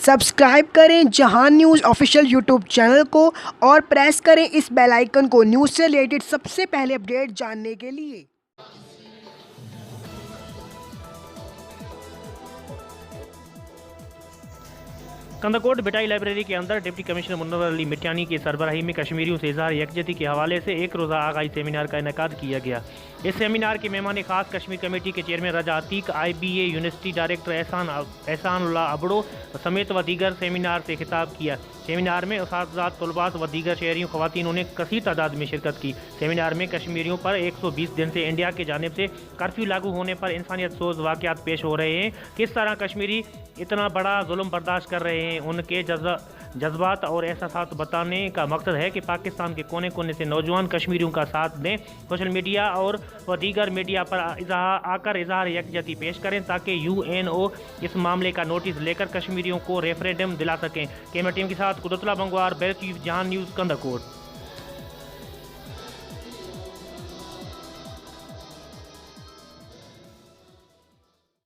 Subscribe करें जहां news official YouTube channel को और प्रेस करें इस बेल आइकन को न्यूज़ से रिलेटेड सबसे पहले अपडेट जानने के लिए। कंदाकोट बिटाई लाइब्रेरी के अंदर डिप्टी कमिश्नर मुनव्वर अली मिट्यानी की सरबराही में कश्मीरियों से इजहार यकजहती के हवाले से एक रोज़ा आगाही सेमिनार का इनेकाद किया गया। इस सेमिनार के मेहमान खास कश्मीर कमेटी के chairman Raza Atiq, IBA university director Ehsanullah Abro समेत व दीगर सेमिनार से खिताब किया। सेमिनार में उस्ताद, तलबात व दीगर शहरियों ख़वातीनों ने कसीर तादाद में शिरकत की। सेमिनार में कश्मीरियों पर 120 दिन से इंडिया की जानिब से कर्फ्यू लागू होने पर इंसानियत सोज वाक़यात पेश हो रहे हैं। किस तरह कश्मीरी इतना बड़ा जुल्म बर्दाश्त कर रहे हैं, उनके जज्बात और एहसास बताने का मकसद है कि पाकिस्तान के कोने कोने से नौजवान कश्मीरियों का साथ दें, सोशल मीडिया और दीगर मीडिया पर आकर इजहार यकजहती पेश करें ताकि UNO इस मामले का नोटिस लेकर कश्मीरियों को रेफरेंडम दिला सकें। कैमरा टीम के साथ कुदरतुल्लाह बंगवार, ब्यूरो चीफ, जहां न्यूज़, कंदाकोट।